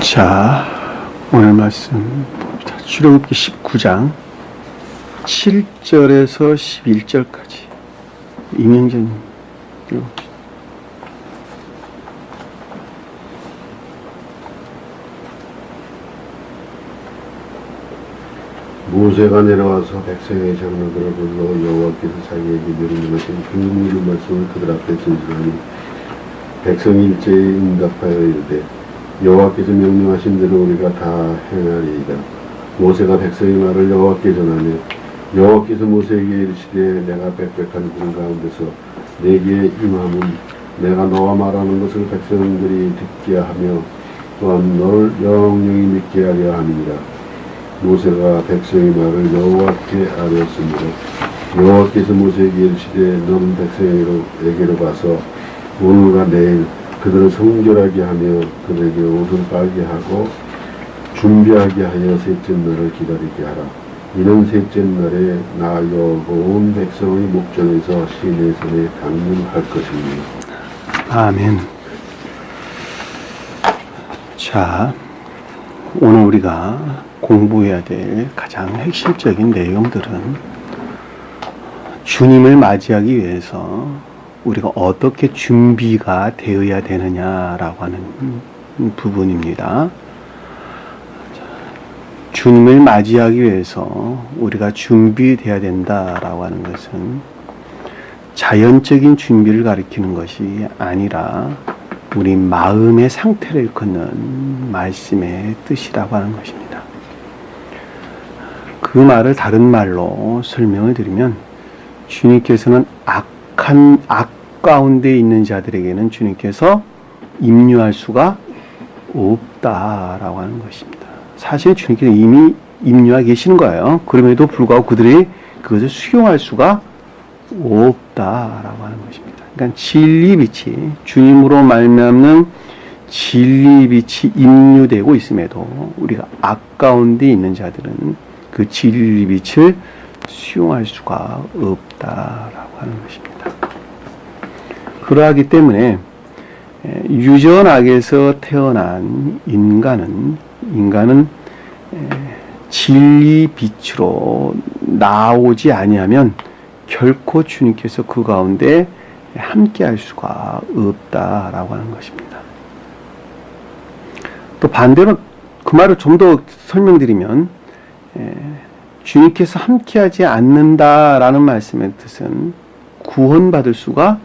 자, 오늘 말씀 봅니다. 출애굽기 19장 7절에서 11절까지 임영재님 읽어봅시다. 모세가 내려와서 백성의 장로들을 불러 여호와께서 자기에게 명령하신 그 모든 말씀을 그들 앞에 전하니 백성이 일제히 응답하여 이르되 여호와께서 명령하신 대로 우리가 다 행하리이다. 모세가 백성의 말을 여호와께 전하며 여호와께서 모세에게 이르시되 내가 빽빽한 구름 가운데서 내게 임함은 내가 너와 말하는 것을 백성들이 듣게 하며 또한 너를 영영히 믿게 하려 함이니라. 모세가 백성의 말을 여호와께 아뢰었습니다. 여호와께서 모세에게 이르시되 너는 백성에게로 가서 오늘과 내일 그들을 성결하게 하며 그들에게 옷을 빨게 하고 준비하게 하여 셋째 날을 기다리게 하라. 이는 셋째 날에 나 여호와가 온 백성의 목전에서 시내산에 강림할 것입니다. 아멘. 자, 오늘 우리가 공부해야 될 가장 핵심적인 내용들은 주님을 맞이하기 위해서 우리가 어떻게 준비가 되어야 되느냐라고 하는 부분입니다. 주님을 맞이하기 위해서 우리가 준비되어야 된다라고 하는 것은 자연적인 준비를 가리키는 것이 아니라 우리 마음의 상태를 일컫는 말씀의 뜻이라고 하는 것입니다. 그 말을 다른 말로 설명을 드리면 주님께서는 악 가운데 있는 자들에게는 주님께서 임류할 수가 없다라고 하는 것입니다. 사실 주님께서 이미 임류하고 계시는 거예요. 그럼에도 불구하고 그들이 그것을 수용할 수가 없다라고 하는 것입니다. 그러니까 진리빛이 주님으로 말미암는 진리빛이 임류되고 있음에도 우리가 악 가운데 있는 자들은 그 진리빛을 수용할 수가 없다라고 하는 것입니다. 그러하기 때문에 유전악에서 태어난 인간은 진리빛으로 나오지 아니하면 결코 주님께서 그 가운데 함께할 수가 없다라고 하는 것입니다. 또 반대로 그 말을 좀 더 설명드리면 주님께서 함께하지 않는다라는 말씀의 뜻은 구원받을 수가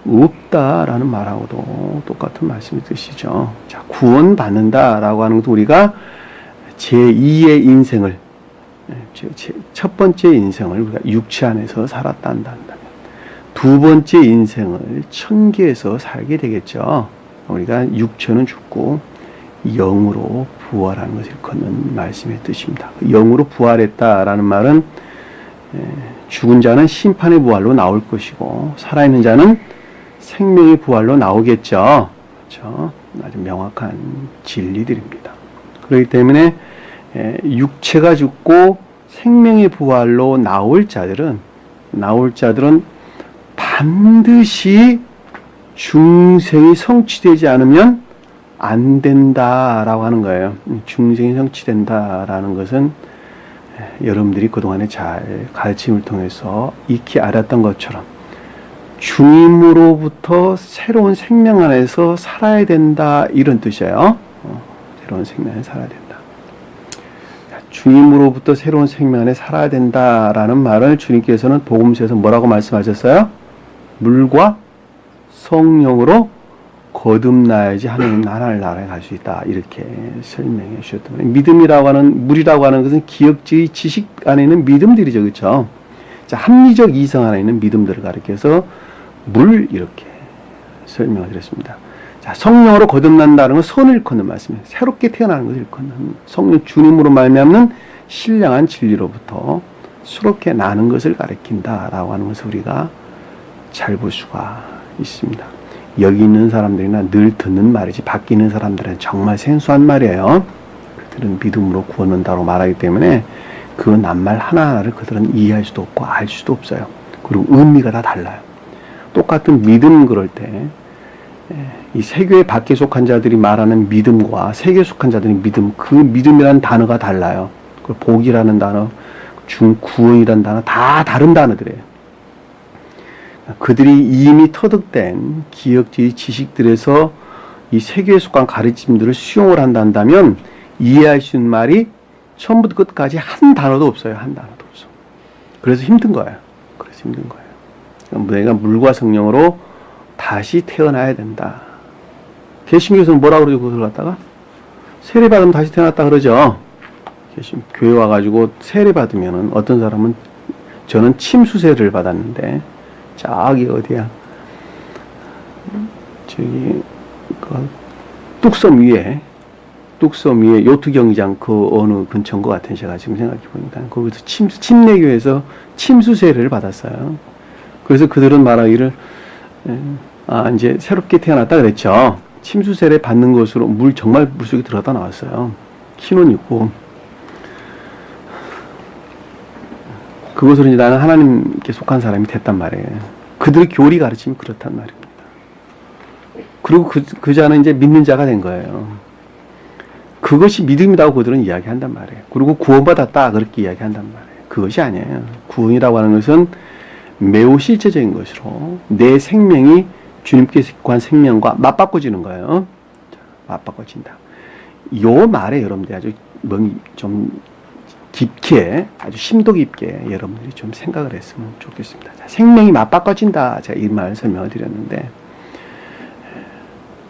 없다라는 말하고도 똑같은 말씀의 뜻이죠. 자, 구원받는다라고 하는 것도 우리가 제2의 인생을, 첫 번째 인생을 우리가 육체 안에서 살았다 한다면 두 번째 인생을 천계에서 살게 되겠죠. 우리가 육체는 죽고 영으로 부활하는 것을 일컫는 말씀의 뜻입니다. 영으로 부활했다라는 말은 죽은 자는 심판의 부활로 나올 것이고 살아있는 자는 생명의 부활로 나오겠죠. 그렇죠? 아주 명확한 진리들입니다. 그렇기 때문에 육체가 죽고 생명의 부활로 나올 자들은 반드시 중생이 성취되지 않으면 안 된다라고 하는 거예요. 중생이 성취된다라는 것은 여러분들이 그동안에 잘 가르침을 통해서 익히 알았던 것처럼 주님으로부터 새로운 생명 안에서 살아야 된다 이런 뜻이에요. 새로운 생명 안에 살아야 된다. 주님으로부터 새로운 생명 안에 살아야 된다라는 말을 주님께서는 복음서에서 뭐라고 말씀하셨어요? 물과 성령으로 거듭나야지 하나님 나라에 갈 수 있다. 이렇게 설명해 주셨던 거예요. 믿음이라고 하는, 물이라고 하는 것은 기억지, 지식 안에 있는 믿음들이죠. 그렇죠? 자, 합리적 이성 안에 있는 믿음들을 가리켜서 물 이렇게 설명을 드렸습니다. 자, 성령으로 거듭난다는 건 선을 일컫는 말씀이에요. 새롭게 태어나는 것을 일컫는 성령 주님으로 말미암는 신령한 진리로부터 새롭게 나는 것을 가리킨다라고 하는 것을 우리가 잘 볼 수가 있습니다. 여기 있는 사람들이나 늘 듣는 말이지 밖에 있는 사람들은 정말 생소한 말이에요. 그들은 믿음으로 구원 얻는다고 말하기 때문에 그 낱말 하나하나를 그들은 이해할 수도 없고 알 수도 없어요. 그리고 의미가 다 달라요. 똑같은 믿음 그럴 때 이 세교회 밖에 속한 자들이 말하는 믿음과 세교에 속한 자들이 믿음, 그 믿음이라는 단어가 달라요. 그 복이라는 단어, 구원이라는 단어 다 다른 단어들이에요. 그들이 이미 터득된 기억지 지식들에서 이 세교에 속한 가르침들을 수용을 한다면 이해할 수 있는 말이 처음부터 끝까지 한 단어도 없어요. 한 단어도 없어. 그래서 힘든 거예요. 그래서 힘든 거예요. 내가 물과 성령으로 다시 태어나야 된다. 개신교에서는 뭐라 그러죠? 그걸 갖다가 세례 받으면 다시 태어났다 그러죠. 교회 와가지고 세례 받으면은 어떤 사람은 저는 침수세례를 받았는데 저기 어디야? 저기 그 뚝섬 위에 요트 경기장 그 어느 근처인 것 같은 제가 지금 생각해 보니까 거기서 침례교에서 침수세례를 받았어요. 그래서 그들은 말하기를 이제 새롭게 태어났다 그랬죠. 침수세례 받는 것으로 정말 물속에 들어갔다 나왔어요. 신혼 있고. 그것으로 이제 나는 하나님께 속한 사람이 됐단 말이에요. 그들의 교리 가르침이 그렇단 말입니다. 그리고 그 자는 이제 믿는 자가 된 거예요. 그것이 믿음이라고 그들은 이야기한단 말이에요. 그리고 구원받았다 그렇게 이야기한단 말이에요. 그것이 아니에요. 구원이라고 하는 것은 매우 실제적인 것으로 내 생명이 주님께서 구한 생명과 맞바꿔지는 거예요. 맞바꿔진다. 요 말에 여러분들이 아주 좀 깊게, 아주 심도 깊게 여러분들이 좀 생각을 했으면 좋겠습니다. 자, 생명이 맞바꿔진다. 제가 이 말 설명을 드렸는데,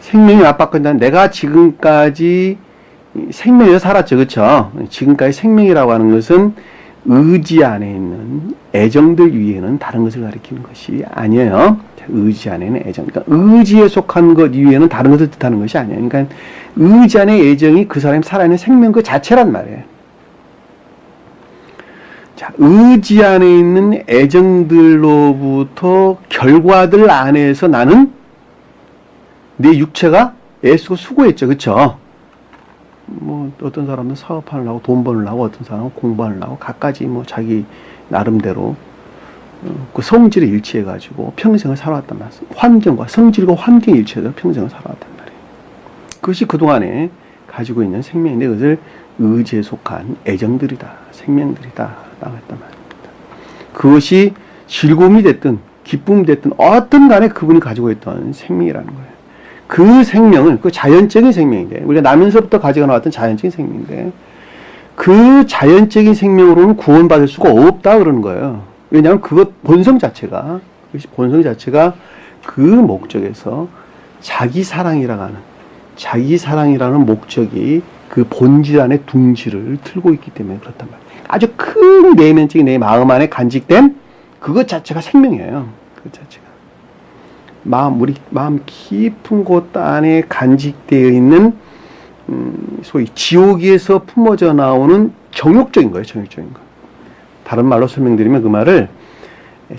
생명이 맞바꾼다. 내가 지금까지 생명에서 살았죠. 그렇죠? 지금까지 생명이라고 하는 것은 의지 안에 있는 애정들 위에는 다른 것을 가리키는 것이 아니에요. 의지 안에 있는 애정. 그러니까 의지에 속한 것 위에는 다른 것을 뜻하는 것이 아니에요. 그러니까 의지 안의 애정이 그 사람이 살아있는 생명 그 자체란 말이에요. 자, 의지 안에 있는 애정들로부터 결과들 안에서 나는 내 육체가 애쓰고 수고했죠. 그렇죠? 뭐 어떤 사람은 사업하려고 돈 벌려고, 어떤 사람은 공부하려고 각가지 뭐 자기 나름대로 그 성질에 일치해가지고 평생을 살아왔단 말이에요. 환경과 성질과 환경에 일치해서 평생을 살아왔단 말이에요. 그것이 그동안에 가지고 있는 생명인데 그것을 의지에 속한 애정들이다, 생명들이다 라고 했단 말입니다. 그것이 즐거움이 됐든 기쁨이 됐든 어떤 간에 그분이 가지고 있던 생명이라는 거예요. 그 생명을, 그 자연적인 생명인데, 우리가 나면서부터 가지고 나왔던 자연적인 생명인데, 그 자연적인 생명으로는 구원받을 수가 없다 그러는 거예요. 왜냐하면 그것 본성 자체가 그 목적에서 자기 사랑이라는 목적이 그 본질 안에 둥지를 틀고 있기 때문에 그렇단 말이에요. 아주 큰 내면적인 내 마음 안에 간직된 그것 자체가 생명이에요. 그 자체가. 마음 깊은 곳 안에 간직되어 있는 소위 지옥에서 품어져 나오는 정욕적인 거예요. 정욕적인 거. 다른 말로 설명드리면 그 말을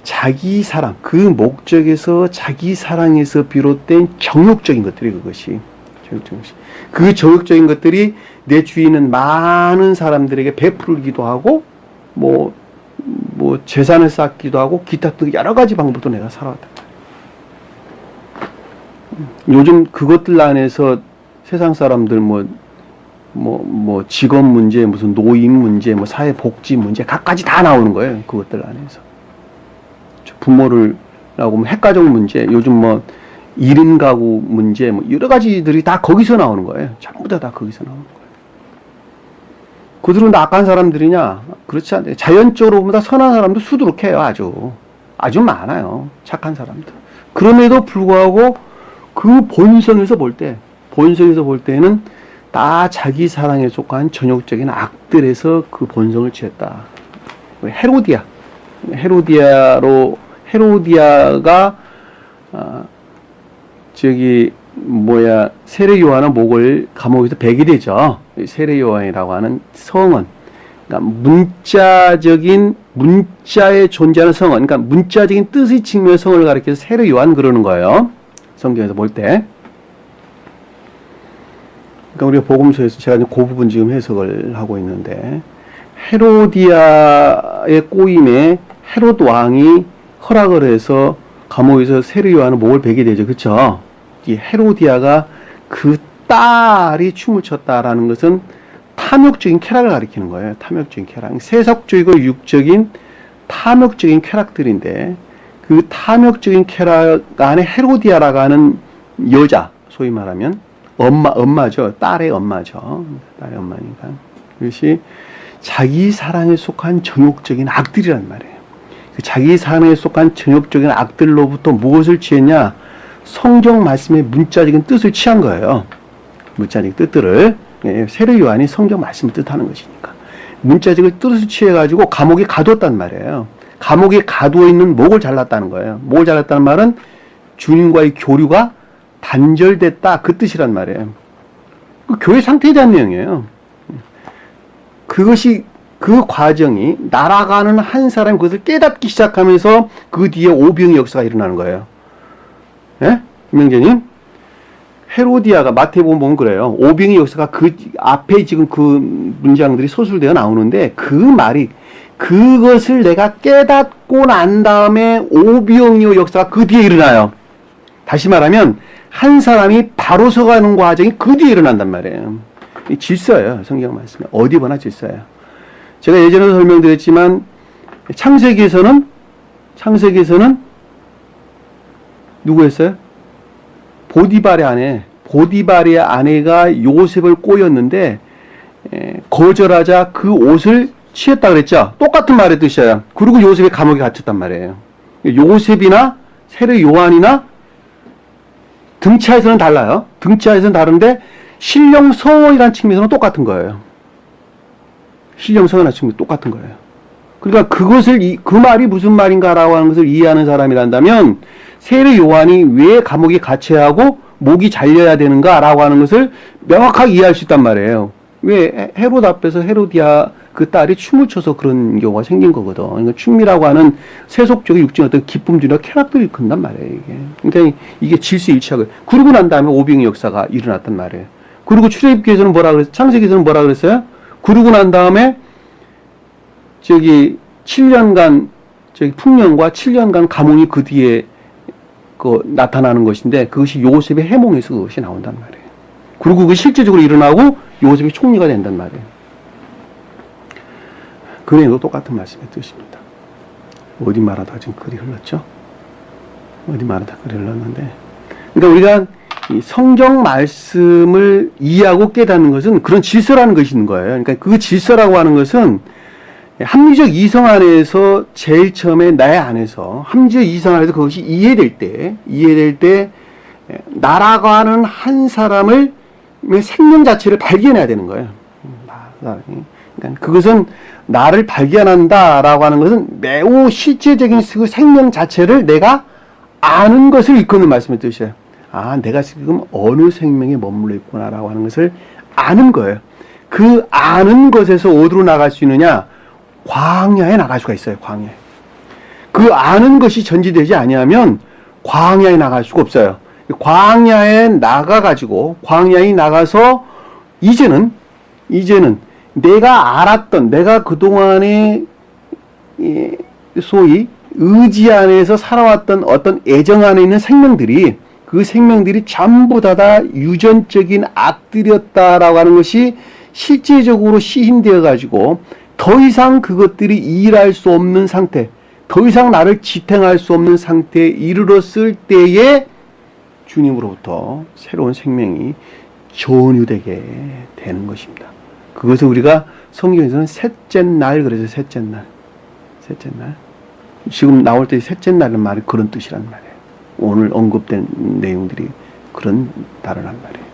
자기 사랑, 그 목적에서 자기 사랑에서 비롯된 정욕적인 것들이 그것이 정욕적인 것이. 그 정욕적인 것들이 내 주위에 있는 많은 사람들에게 베풀기도 하고 뭐 재산을 쌓기도 하고 기타 등 여러 가지 방법도 내가 살아왔다. 요즘 그것들 안에서 세상 사람들 직업 문제, 무슨 노인 문제, 사회복지 문제, 각가지 다 나오는 거예요. 그것들 안에서. 부모를하고 핵가족 문제, 요즘 1인 가구 문제, 여러 가지들이 다 거기서 나오는 거예요. 전부 다 거기서 나오는 거예요. 그들은 다 악한 사람들이냐? 그렇지 않아요. 자연적으로 보면 다 선한 사람도 수두룩해요. 아주 많아요. 착한 사람들. 그럼에도 불구하고 그 본성에서 볼 때는 다 자기 사랑에 속한 전욕적인 악들에서 그 본성을 취했다. 헤로디아가 세례 요한의 목을 감옥에서 베게 되죠. 세례 요한이라고 하는 성은, 그러니까 문자에 존재하는 성은, 그러니까 문자적인 뜻의 측면의 성을 가리켜서 세례 요한 그러는 거예요. 성경에서 볼 때. 그러니까 우리가 복음서에서 제가 그 부분 지금 해석을 하고 있는데, 헤로디아의 꼬임에 헤롯 왕이 허락을 해서 감옥에서 세례 요한의 목을 베게 되죠. 그쵸? 이 헤로디아가 그 딸이 춤을 췄다라는 것은 탐욕적인 쾌락을 가리키는 거예요. 탐욕적인 쾌락. 세속적이고 육적인 탐욕적인 쾌락들인데 그 탐욕적인 쾌락 안에 헤로디아라고 하는 여자, 소위 말하면 엄마죠. 딸의 엄마죠. 딸의 엄마니까. 그것이 자기 사랑에 속한 정욕적인 악들이란 말이에요. 그 자기 사랑에 속한 정욕적인 악들로부터 무엇을 취했냐? 성경 말씀의 문자적인 뜻을 취한 거예요. 문자적인 뜻들을. 세례 요한이 성경 말씀을 뜻하는 것이니까. 문자적인 뜻을 취해가지고 감옥에 가두었단 말이에요. 감옥에 가두어 있는 목을 잘랐다는 거예요. 목을 잘랐다는 말은 주님과의 교류가 단절됐다. 그 뜻이란 말이에요. 그 교회 상태에 대한 내용이에요. 그것이 그 과정이 날아가는 한 사람이 그것을 깨닫기 시작하면서 그 뒤에 오병의 역사가 일어나는 거예요. 예? 김명재님? 헤로디아가 마태복음 보면 그래요. 오병의 역사가 그 앞에 지금 그 문장들이 서술되어 나오는데 그 말이 그것을 내가 깨닫고 난 다음에 오병의 역사가 그 뒤에 일어나요. 다시 말하면 한 사람이 바로 서가는 과정이 그 뒤에 일어난단 말이에요. 이 질서예요. 성경 말씀에. 어디 보나 질서예요. 제가 예전에도 설명드렸지만 창세기에서는 누구였어요? 보디발의 아내가 요셉을 꼬였는데 거절하자 그 옷을 취했다 그랬죠. 똑같은 말의 뜻이에요. 그리고 요셉이 감옥에 갇혔단 말이에요. 요셉이나 세례 요한이나 등차에서는 달라요. 등차에서는 다른데 신령성이라는 측면에서는 똑같은 거예요. 신령성이라는 측면이 똑같은 거예요. 그러니까 그 말이 무슨 말인가라고 하는 것을 이해하는 사람이란다면 세례 요한이 왜 감옥에 갇혀야 하고 목이 잘려야 되는가라고 하는 것을 명확하게 이해할 수 있단 말이에요. 왜 헤롯 앞에서 헤로디아 그 딸이 춤을 춰서 그런 경우가 생긴 거거든. 그러니까 춤이라고 하는 세속적인 육적인 어떤 기쁨들이나 쾌락들이 일어난단 말이에요. 이게. 그러니까 이게 질서일치하고 그러고 난 다음에 오병의 역사가 일어났단 말이에요. 그리고 출애굽기에서는 뭐라 그랬어요? 창세기에서는 뭐라 그랬어요? 그러고 난 다음에 7년간 풍년과 7년간 가뭄이 그 뒤에 나타나는 것인데 그것이 요셉의 해몽에서 그것이 나온단 말이에요. 그리고 그게 실제적으로 일어나고 요셉이 총리가 된단 말이에요. 그 내용도 똑같은 말씀의 뜻입니다. 어디 말하다 지금 글이 흘렀죠? 어디 말하다 글이 흘렀는데 그러니까 우리가 이 성경 말씀을 이해하고 깨닫는 것은 그런 질서라는 것이 있는 거예요. 그러니까 그 질서라고 하는 것은 합리적 이성 안에서 제일 처음에 나의 안에서 합리적 이성 안에서 그것이 이해될 때 날아가는 한 사람을 생명 자체를 발견해야 되는 거예요. 그러니까 그것은 나를 발견한다라고 하는 것은 매우 실제적인 그 생명 자체를 내가 아는 것을 일컫는 말씀의 뜻이에요. 아, 내가 지금 어느 생명에 머물러 있구나라고 하는 것을 아는 거예요. 그 아는 것에서 어디로 나갈 수 있느냐? 광야에 나갈 수가 있어요. 광야에. 그 아는 것이 전제되지 아니하면 광야에 나갈 수가 없어요. 광야에 나가서 이제는 내가 알았던 내가 그동안에 소위 의지 안에서 살아왔던 어떤 애정 안에 있는 생명들이 그 생명들이 전부 다 유전적인 악들이었다라고 하는 것이 실제적으로 시인되어 가지고 더 이상 그것들이 일할 수 없는 상태, 더 이상 나를 지탱할 수 없는 상태에 이르렀을 때에 주님으로부터 새로운 생명이 전유되게 되는 것입니다. 그것을 우리가 성경에서는 셋째 날 그래서 셋째 날. 지금 나올 때 셋째 날은 말이 그런 뜻이란 말이에요. 오늘 언급된 내용들이 그런 단어란 말이에요.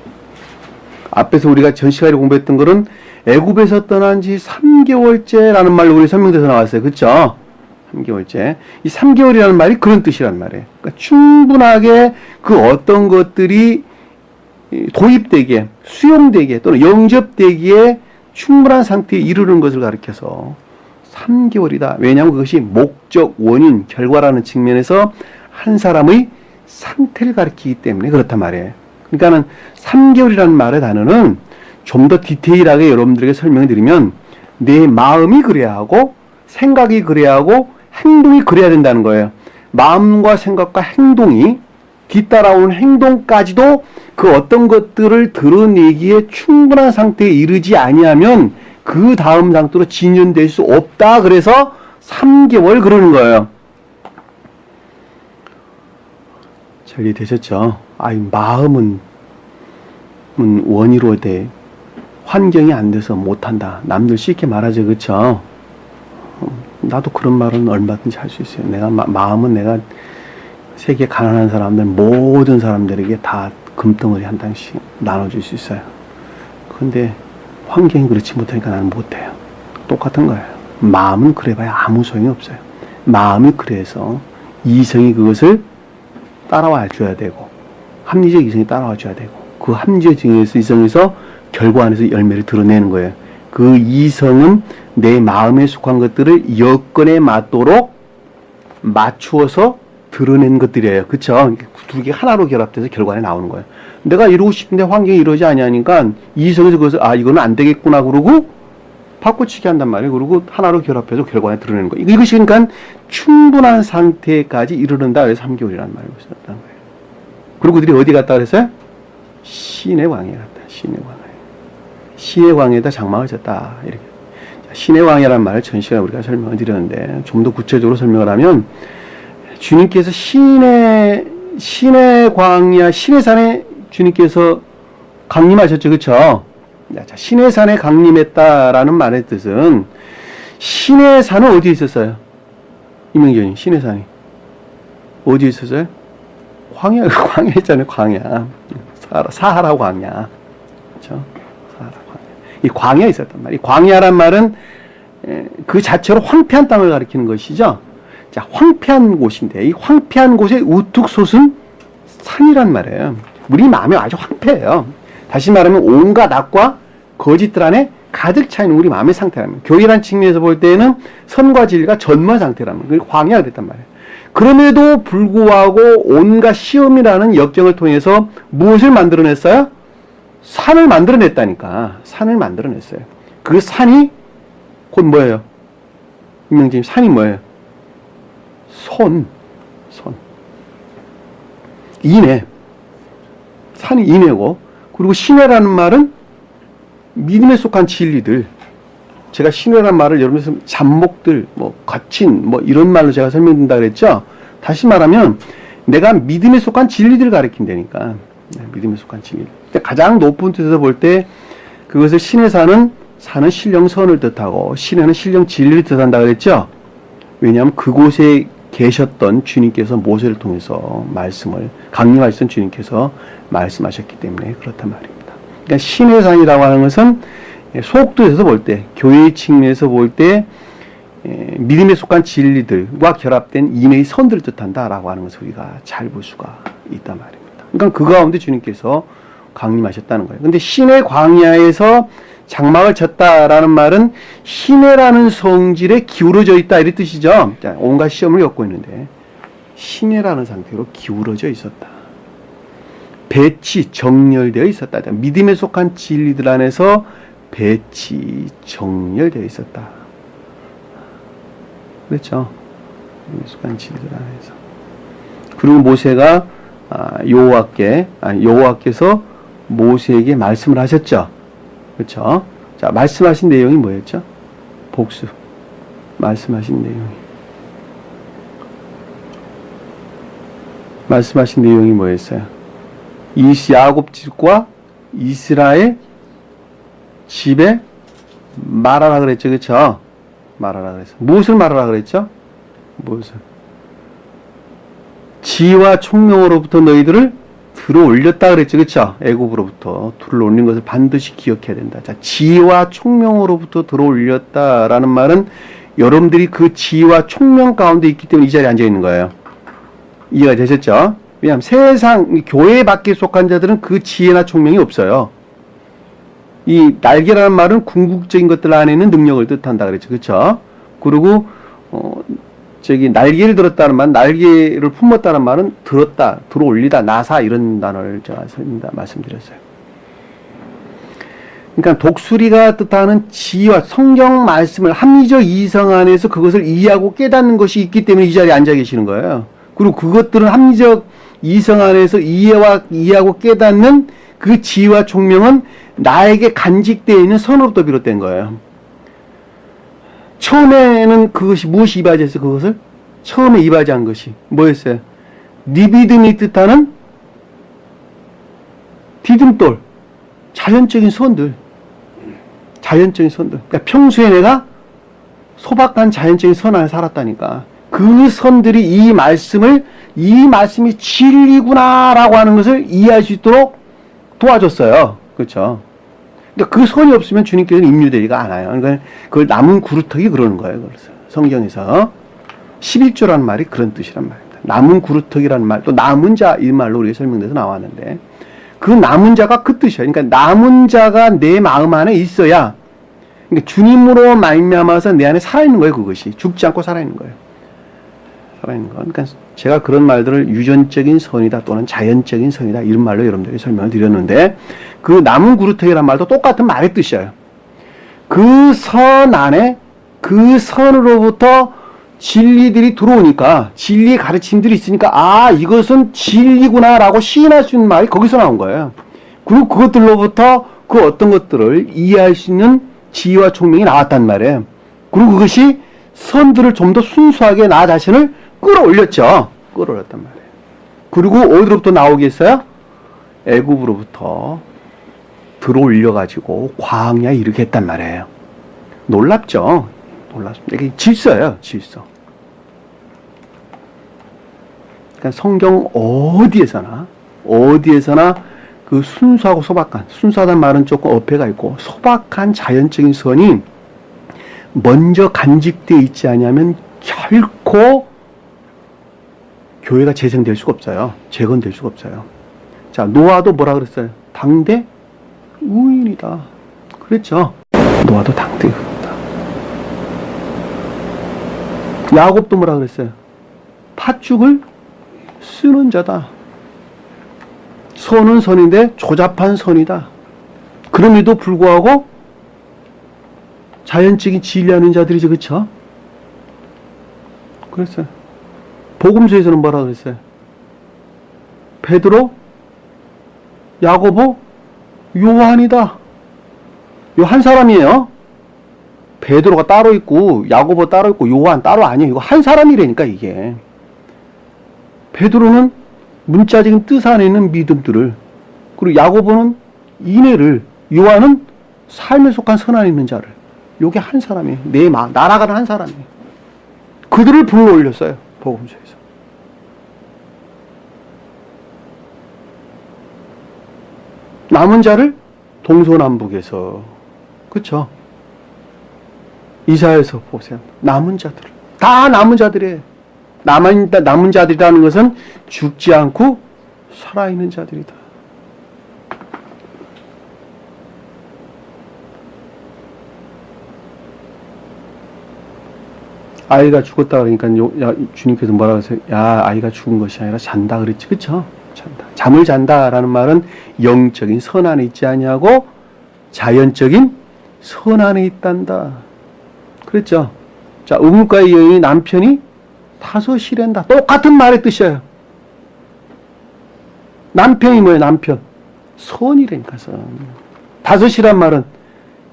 앞에서 우리가 전 시간에 공부했던 것은 애굽에서 떠난 지 3개월째라는 말로 우리 설명돼서 나왔어요. 그렇죠? 3개월째. 이 3개월이라는 말이 그런 뜻이란 말이에요. 그러니까 충분하게 그 어떤 것들이 도입되기에, 수용되기에 또는 영접되기에 충분한 상태에 이르는 것을 가리켜서 3개월이다. 왜냐하면 그것이 목적, 원인, 결과라는 측면에서 한 사람의 상태를 가리키기 때문에 그렇단 말이에요. 그러니까는 3개월이라는 말의 단어는 좀 더 디테일하게 여러분들에게 설명을 드리면 내 마음이 그래야 하고 생각이 그래야 하고 행동이 그래야 된다는 거예요. 마음과 생각과 행동이 뒤따라오는 행동까지도 그 어떤 것들을 드러내기에 충분한 상태에 이르지 아니하면 그 다음 상태로 진전될 수 없다. 그래서 3개월 그러는 거예요. 잘 이해되셨죠? 마음은 원의로 돼. 환경이 안 돼서 못한다. 남들 쉽게 말하죠. 그쵸? 나도 그런 말은 얼마든지 할 수 있어요. 마음은 내가 세계 가난한 사람들, 모든 사람들에게 다 금덩어리 한 장씩 나눠줄 수 있어요. 그런데 환경이 그렇지 못하니까 나는 못해요. 똑같은 거예요. 마음은 그래봐야 아무 소용이 없어요. 마음이 그래서 이성이 그것을 따라와 줘야 되고, 합리적 이성이 따라와 줘야 되고, 그 합리적 이성에서 결과안에서 열매를 드러내는 거예요. 그 이성은 내 마음에 속한 것들을 여건에 맞도록 맞추어서 드러낸 것들이에요. 그쵸? 두 개 하나로 결합돼서 결과에 나오는 거예요. 내가 이러고 싶은데 환경이 이러지 아니하니까 이성에서 그것을 이거는 안 되겠구나 그러고 바꿔치기 한단 말이에요. 그리고 하나로 결합해서 결과에 드러내는 거예요. 이것이 그러니까 충분한 상태까지 이르른다. 그래서 3개월이라는 말을 썼다는 거예요. 그리고 그들이 어디 갔다 그랬어요? 신의 광야에 갔다. 신의 광야에. 신의 광야에다 장막을 쳤다. 이렇게. 신의 광야라는 말을 전 시간에 우리가 설명을 드렸는데 좀 더 구체적으로 설명을 하면 주님께서 신의 광야, 신의 산에 주님께서 강림하셨죠. 그쵸? 자, 신의 산에 강림했다라는 말의 뜻은 신의 산은 어디에 있었어요? 이명재님, 신의 산이 어디에 있었어요? 광야 있잖아요. 광야. 사하라 광야. 그쵸? 사하라 광야. 이 광야에 있었단 말이에요. 이 광야란 말은 그 자체로 황폐한 땅을 가리키는 것이죠. 자, 황폐한 곳인데, 이 황폐한 곳에 우뚝 솟은 산이란 말이에요. 우리 마음이 아주 황폐해요. 다시 말하면 온갖 악과 거짓들 안에 가득 차 있는 우리 마음의 상태라면, 교회란 측면에서 볼 때는 선과 진리가 전무한 상태라면, 그게 광야가 됐단 말이에요. 그럼에도 불구하고 온갖 시험이라는 역경을 통해서 무엇을 만들어냈어요? 산을 만들어냈다니까. 산을 만들어냈어요. 그 산이 곧 뭐예요? 임명진님, 산이 뭐예요? 손. 인해. 산이 인해고, 그리고 신해라는 말은 믿음에 속한 진리들. 제가 신해라는 말을 여러분들 잡목들, 거친, 이런 말로 제가 설명드린다 그랬죠? 다시 말하면, 내가 믿음에 속한 진리들을 가리킨다니까. 믿음에 속한 진리들. 가장 높은 뜻에서 볼 때, 그것을 신의 산은 신령선을 뜻하고, 신해는 신령 진리를 뜻한다 그랬죠? 왜냐하면 그곳에 계셨던 주님께서 모세를 통해서 강림하셨던 주님께서 말씀하셨기 때문에 그렇단 말입니다. 그러니까 신의 산이라고 하는 것은 속뜻에서 볼 때, 교회의 측면에서 볼 때 믿음에 속한 진리들과 결합된 인의 선들을 뜻한다라고 하는 것을 우리가 잘 볼 수가 있단 말입니다. 그러니까 그 가운데 주님께서 강림하셨다는 거예요. 근데 신의 광야에서 장막을 쳤다라는 말은 신해라는 성질에 기울어져 있다 이런 뜻이죠. 자, 온갖 시험을 겪고 있는데 신해라는 상태로 기울어져 있었다. 배치, 정렬되어 있었다. 믿음에 속한 진리들 안에서 배치, 정렬되어 있었다. 그렇죠? 믿음에 속한 진리들 안에서. 그리고 모세가 여호와께서 모세에게 말씀을 하셨죠. 그렇죠? 자, 말씀하신 내용이 뭐였죠? 복수. 말씀하신 내용이 뭐였어요? 야곱 집과 이스라엘 집에 말하라 그랬죠. 그렇죠? 말하라 그랬어. 무엇을 말하라 그랬죠? 무엇을? 지혜와 총명으로부터 너희들을 들어 올렸다 그랬죠. 그렇죠? 애굽으로부터 들어 올린 것을 반드시 기억해야 된다. 자, 지혜와 총명으로부터 들어 올렸다라는 말은 여러분들이 그 지혜와 총명 가운데 있기 때문에 이 자리에 앉아 있는 거예요. 이해가 되셨죠? 왜냐하면 교회 밖에 속한 자들은 그 지혜나 총명이 없어요. 이 날개라는 말은 궁극적인 것들 안에 있는 능력을 뜻한다 그랬죠. 그렇죠? 그리고 날개를 들었다는 말, 날개를 품었다는 말은 들었다, 들어 올리다, 나사 이런 단어를 제가 말씀드렸어요. 그러니까 독수리가 뜻하는 지혜와 성경 말씀을 합리적 이성 안에서 그것을 이해하고 깨닫는 것이 있기 때문에 이 자리에 앉아 계시는 거예요. 그리고 그것들은 합리적 이성 안에서 이해하고 깨닫는 그 지혜와 총명은 나에게 간직되어 있는 선으로부터 비롯된 거예요. 처음에는 그것이 무엇이 이바지했어요? 그것을? 처음에 이바지한 것이 뭐였어요? 리비듬이 뜻하는 디딤돌, 자연적인 선들. 그러니까 평소에 내가 소박한 자연적인 선 안에 살았다니까. 그 선들이 이 말씀이 진리구나라고 하는 것을 이해할 수 있도록 도와줬어요. 그렇죠? 그러니까 그 선이 없으면 주님께서는 임유되지가 않아요. 그러니까 그걸 남은 구루터기 그러는 거예요. 그래서 성경에서 11조라는 말이 그런 뜻이란 말입니다. 남은 구루터기라는 말, 또 남은 자 이 말로 우리가 설명돼서 나왔는데 그 남은 자가 그 뜻이에요. 그러니까 남은 자가 내 마음 안에 있어야, 그러니까 주님으로 말미암아서 내 안에 살아있는 거예요. 그것이 죽지 않고 살아있는 거예요. 살아있는 거. 그러니까 제가 그런 말들을 유전적인 선이다 또는 자연적인 선이다 이런 말로 여러분들에게 설명을 드렸는데, 그 남은 구루터기란 말도 똑같은 말의 뜻이에요. 그 선 안에, 그 선으로부터 진리들이 들어오니까, 진리의 가르침들이 있으니까, 아, 이것은 진리구나라고 시인할 수 있는 말이 거기서 나온 거예요. 그리고 그것들로부터 그 어떤 것들을 이해할 수 있는 지혜와 총명이 나왔단 말이에요. 그리고 그것이 선들을 좀 더 순수하게 나 자신을 끌어올렸죠. 끌어올렸단 말이에요. 그리고 어디로부터 나오게 했어요? 애굽으로부터 들어올려가지고 광야에 이르게 했단 말이에요. 놀랍죠? 놀랍습니다. 이게 질서예요, 질서. 그러니까 성경 어디에서나 그 순수하고 소박한, 순수하다는 말은 조금 어폐가 있고, 소박한 자연적인 선이 먼저 간직되어 있지 않으면 결코 교회가 재생될 수가 없어요. 재건될 수가 없어요. 자, 노아도 뭐라 그랬어요? 당대 의인이다. 그랬죠? 노아도 당대 의인이다. 야곱도 뭐라 그랬어요? 팥죽을 쓰는 자다. 선은 선인데 조잡한 선이다. 그럼에도 불구하고 자연적인 진리하는 자들이죠. 그렇죠? 그랬어요. 복음서에서는 뭐라 그랬어요? 베드로, 야고보, 요한이다. 요 한 사람이에요. 베드로가 따로 있고 야고보 따로 있고 요한 따로 아니에요. 이거 한 사람이라니까 이게. 베드로는 문자적인 뜻 안에 있는 믿음들을, 그리고 야고보는 인애를, 요한은 삶에 속한 선 안에 있는 자를. 요게 한 사람이에요. 날아가는 한 사람이에요. 그들을 불러 올렸어요. 복음서에서. 남은 자를 동서남북에서, 그쵸? 이사야에서 보세요. 남은 자들을. 다 남은 자들이에요. 남은 자들이라는 것은 죽지 않고 살아있는 자들이다. 아이가 죽었다 그러니까 주님께서 뭐라고 하세요? 야, 아이가 죽은 것이 아니라 잔다 그랬지. 그쵸? 잔다. 잠을 잔다라는 말은 영적인 선 안에 있지 아니하고 자연적인 선 안에 있단다. 그랬죠? 자, 의문가의 여인이 남편이 다섯이란다. 똑같은 말의 뜻이에요. 남편이 뭐예요? 남편. 선이라니까, 선. 다섯이란 말은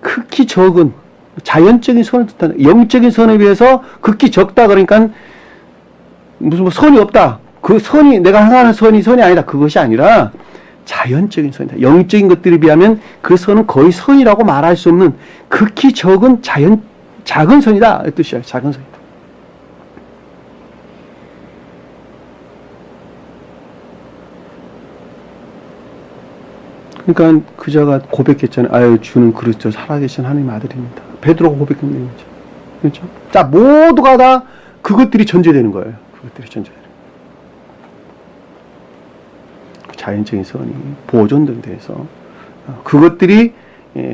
극히 적은 자연적인 선을 뜻하는, 영적인 선에 비해서 극히 적다 그러니까 무슨 뭐 선이 없다. 그 선이, 내가 행하는 선이 아니다. 그것이 아니라 자연적인 선이다. 영적인 것들에 비하면 그 선은 거의 선이라고 말할 수 없는 극히 적은 작은 선이다. 이 뜻이에요. 작은 선이다. 그러니까 그자가 고백했잖아요. 아유, 주는 그리스도 살아계신 하나님의 아들입니다. 베드로가 고백했는 거죠. 그렇죠? 자, 모두가 다 그것들이 전제되는 거예요. 그것들이 전제되는 거예요. 자연적인 선이 보존된 데서 그것들이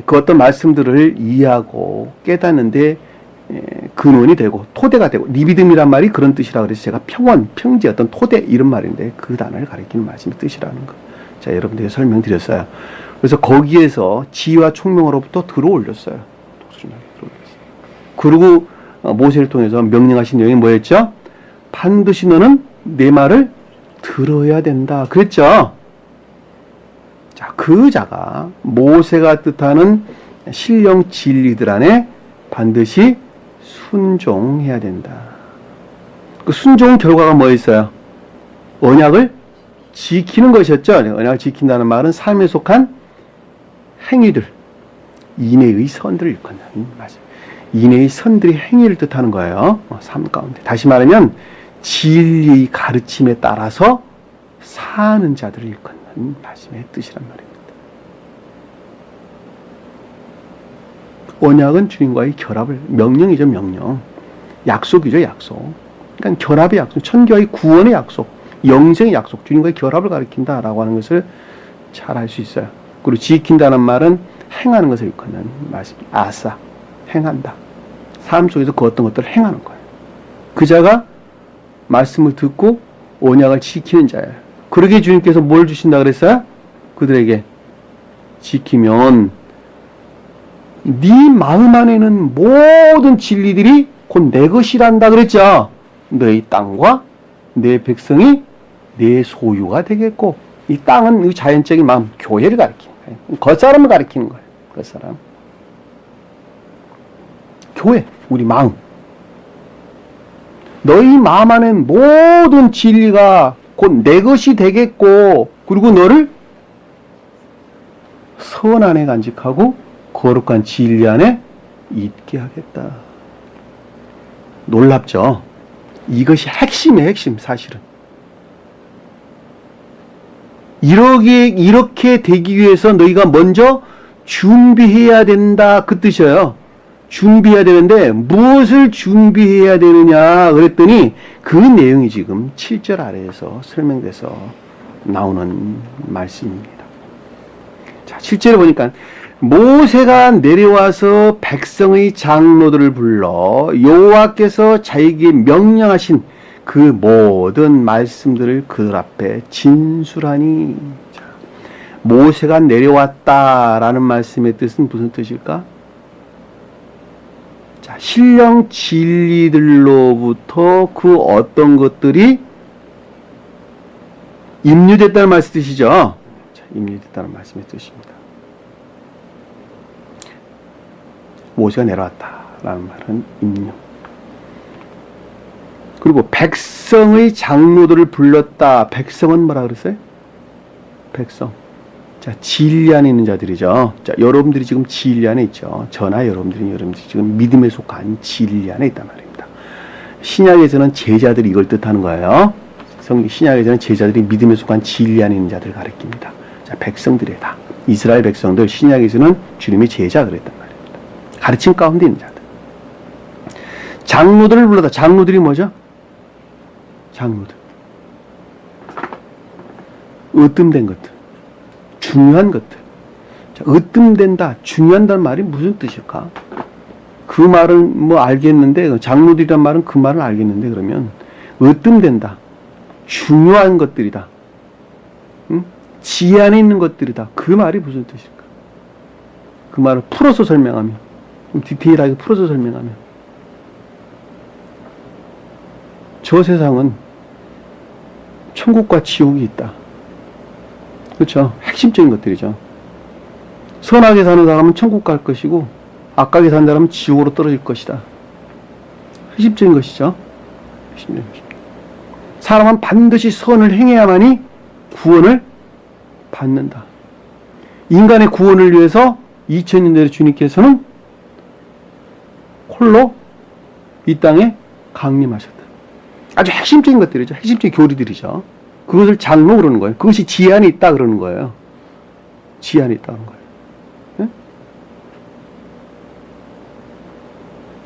그 어떤 말씀들을 이해하고 깨닫는데 근원이 되고 토대가 되고, 리비듬이란 말이 그런 뜻이라 그래서 제가 평원, 평지, 어떤 토대 이런 말인데 그 단어를 가리키는 말씀의 뜻이라는 거. 자, 여러분들에게 설명드렸어요. 그래서 거기에서 지혜와 총명으로부터 들어올렸어요. 그리고 모세를 통해서 명령하신 내용이 뭐였죠? 반드시 너는 내 말을 들어야 된다. 그랬죠? 자, 그 자가 모세가 뜻하는 신령 진리들 안에 반드시 순종해야 된다. 그 순종 결과가 뭐 있어요? 언약을 지키는 것이었죠. 언약을 지킨다는 말은 삶에 속한 행위들, 인애의 선들을 일컫는 말씀. 인애의 선들이 행위를 뜻하는 거예요. 삶 가운데. 다시 말하면 진리의 가르침에 따라서 사는 자들을 일컫는 말씀의 뜻이란 말입니다. 언약은 주님과의 결합을, 명령이죠, 명령. 약속이죠, 약속. 그러니까 결합의 약속, 천교의 구원의 약속, 영생의 약속, 주님과의 결합을 가리킨다라고 하는 것을 잘 알 수 있어요. 그리고 지킨다는 말은 행하는 것을 일컫는 말씀. 아싸, 행한다. 삶 속에서 그 어떤 것들을 행하는 거예요. 그 자가 말씀을 듣고 언약을 지키는 자예요. 그러게 주님께서 뭘 주신다 그랬어요? 그들에게 지키면 네 마음 안에는 모든 진리들이 곧 내 것이란다 그랬죠. 너희 땅과 내 백성이 내 소유가 되겠고, 이 땅은 이 자연적인 마음, 교회를 가리키는 거예요. 겉사람을 가리키는 거예요. 겉사람. 교회, 우리 마음. 너희 마음 안에 모든 진리가 곧 내 것이 되겠고, 그리고 너를 선 안에 간직하고 거룩한 진리 안에 있게 하겠다. 놀랍죠? 이것이 핵심이에요, 핵심, 사실은. 이렇게 되기 위해서 너희가 먼저 준비해야 된다. 그 뜻이에요. 준비해야 되는데 무엇을 준비해야 되느냐 그랬더니 그 내용이 지금 7절 아래에서 설명돼서 나오는 말씀입니다. 자, 7절에 보니까 모세가 내려와서 백성의 장로들을 불러 여호와께서 자기에게 명령하신 그 모든 말씀들을 그들 앞에 진술하니. 자, 모세가 내려왔다라는 말씀의 뜻은 무슨 뜻일까? 자, 신령 진리들로부터 그 어떤 것들이 임류됐다는 말씀 뜻이죠. 자, 임류됐다는 말씀의 뜻입니다. 모세가 내려왔다라는 말은 임류. 그리고 백성의 장로들을 불렀다. 백성은 뭐라 그랬어요? 백성. 자, 진리 안에 있는 자들이죠. 자, 여러분들이 지금 진리 안에 있죠. 저나 여러분들이 지금 믿음에 속한 진리 안에 있단 말입니다. 신약에서는 제자들이 이걸 뜻하는 거예요. 신약에서는 제자들이 믿음에 속한 진리 안에 있는 자들을 가리킵니다. 자, 백성들이다. 이스라엘 백성들, 신약에서는 주님의 제자 그랬단 말입니다. 가르침 가운데 있는 자들. 장로들을 불렀다. 장로들이 뭐죠? 장로들. 으뜸된 것들. 중요한 것들. 자, 으뜸된다, 중요한다는 말이 무슨 뜻일까? 그 말은 뭐 알겠는데, 장로들이란 말은 그 말은 알겠는데, 그러면 으뜸된다, 중요한 것들이다, 응? 지안에 있는 것들이다. 그 말이 무슨 뜻일까? 그 말을 풀어서 설명하면, 좀 디테일하게 풀어서 설명하면, 저 세상은 천국과 지옥이 있다. 그렇죠. 핵심적인 것들이죠. 선하게 사는 사람은 천국 갈 것이고 악하게 사는 사람은 지옥으로 떨어질 것이다. 핵심적인 것이죠. 핵심적인 것입니다. 사람은 반드시 선을 행해야만이 구원을 받는다. 인간의 구원을 위해서 2000년 전에 주님께서는 홀로 이 땅에 강림하셨다. 아주 핵심적인 것들이죠. 핵심적인 교리들이죠. 그것을 장로 그러는 거예요. 그것이 지안이 있다 그러는 거예요. 지안이 있다는 거예요. 네?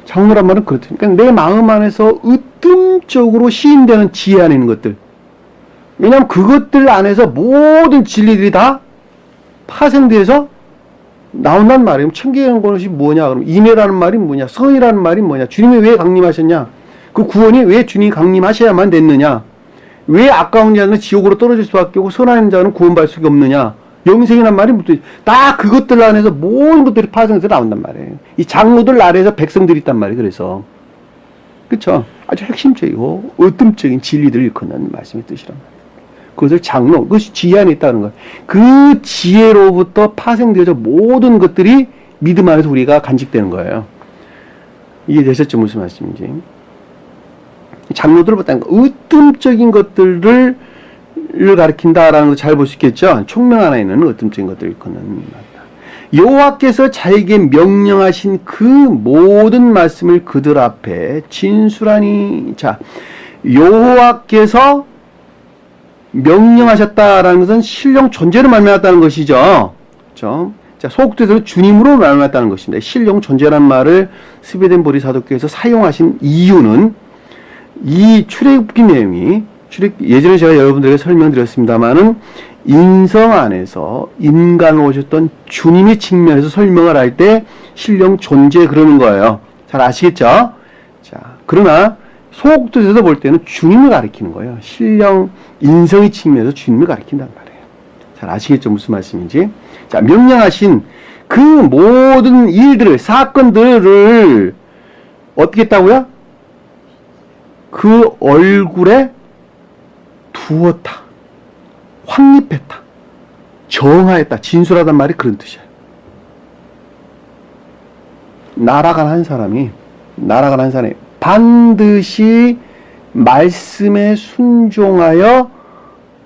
장로란 말은 그렇죠. 그러니까 내 마음 안에서 으뜸적으로 시인되는 지안에 있는 것들. 왜냐하면 그것들 안에서 모든 진리들이 다 파생돼서 나온단 말이에요. 천계라는 것이 뭐냐? 그럼 인애라는 말이 뭐냐? 선이라는 말이 뭐냐? 주님이 왜 강림하셨냐? 그 구원이 왜 주님이 강림하셔야만 됐느냐? 왜 아까운 자는 지옥으로 떨어질 수밖에 없고 선한 자는 구원받을 수가 없느냐? 영생이란 말이 무슨, 다 그것들 안에서 모든 것들이 파생해서 나온단 말이에요. 이 장로들 아래에서 백성들이 있단 말이에요. 그래서 그쵸? 아주 핵심적이고 으뜸적인 진리들을 일컫는 말씀의 뜻이란 말이에요. 그것을 장로, 그것이 지혜 안에 있다는 거예요. 그 지혜로부터 파생되어져 모든 것들이 믿음 안에서 우리가 간직되는 거예요. 이해되셨죠? 무슨 말씀인지. 장로들을 봤다는 거, 으뜸적인 것들을 가리킨다라는 거 잘 볼 수 있겠죠? 총명 하나 있는 으뜸적인 것들을 일컫는 말이다. 여호와께서 자에게 명령하신 그 모든 말씀을 그들 앞에 진술하니. 자, 여호와께서 명령하셨다라는 것은 신령 존재로 말미암았다는 것이죠. 그렇죠? 자, 소극대에서 주님으로 말미암았다는 것입니다. 신령 존재라는 말을 스베덴 보리 사도교에서 사용하신 이유는 이 출애굽기 내용이 예전에 제가 여러분들에게 설명드렸습니다만은 인성 안에서 인간으로 오셨던 주님의 측면에서 설명을 할 때 신령 존재 그러는 거예요. 잘 아시겠죠? 자, 그러나 소극도에서 볼 때는 주님을 가리키는 거예요. 신령 인성의 측면에서 주님을 가리킨다는 말이에요. 잘 아시겠죠? 무슨 말씀인지. 자, 명령하신 그 모든 일들을, 사건들을 어떻게 했다고요? 그 얼굴에 두었다. 확립했다. 정하였다. 진술하단 말이 그런 뜻이에요. 날아간 한 사람이 반드시 말씀에 순종하여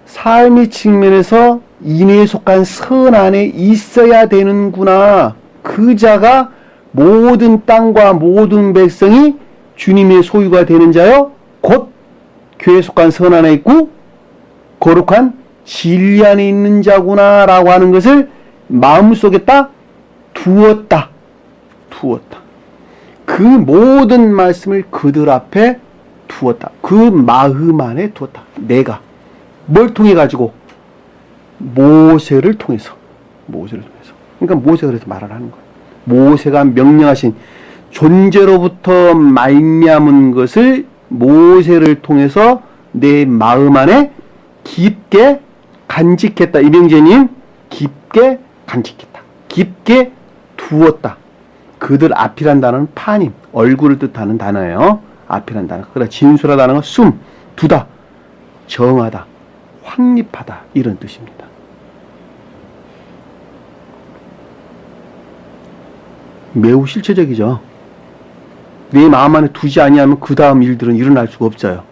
삶의 측면에서 인애에 속한 선 안에 있어야 되는구나. 그 자가 모든 땅과 모든 백성이 주님의 소유가 되는 자요 곧 교회에 속한 선 안에 있고 거룩한 진리 안에 있는 자구나 라고 하는 것을 마음속에 딱 두었다. 그 모든 말씀을 그들 앞에 두었다. 그 마음 안에 두었다. 내가 뭘 통해 가지고? 모세를 통해서. 그러니까 모세가 그래서 말을 하는 거예요. 모세가 명령하신 존재로부터 말미암은 것을 모세를 통해서 내 마음 안에 깊게 간직했다. 이병재님, 깊게 간직했다. 깊게 두었다. 그들 앞이란 단어는 파님, 얼굴을 뜻하는 단어예요. 앞이란 단어. 그러나 진술하다는 건 숨, 두다, 정하다, 확립하다 이런 뜻입니다. 매우 실체적이죠. 내 마음 안에 두지 아니하면 그 다음 일들은 일어날 수가 없어요.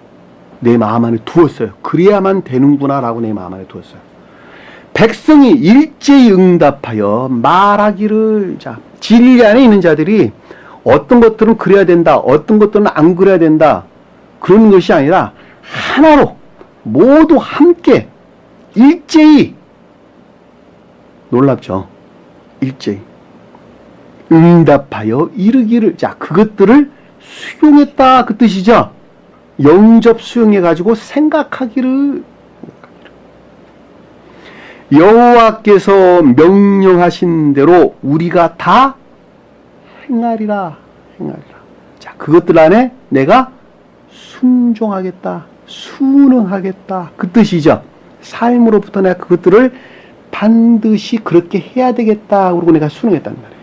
내 마음 안에 두었어요. 그래야만 되는구나 라고 내 마음 안에 두었어요. 백성이 일제히 응답하여 말하기를. 자, 진리 안에 있는 자들이 어떤 것들은 그래야 된다, 어떤 것들은 안 그래야 된다, 그런 것이 아니라 하나로 모두 함께 일제히. 놀랍죠? 일제히 응답하여 이르기를. 자, 그것들을 수용했다 그 뜻이죠. 영접 수용해가지고 생각하기를. 여호와께서 명령하신 대로 우리가 다 행하리라. 자, 그것들 안에 내가 순종하겠다, 순응하겠다 그 뜻이죠. 삶으로부터 내가 그것들을 반드시 그렇게 해야 되겠다 그러고 내가 순응했다는 말이에요.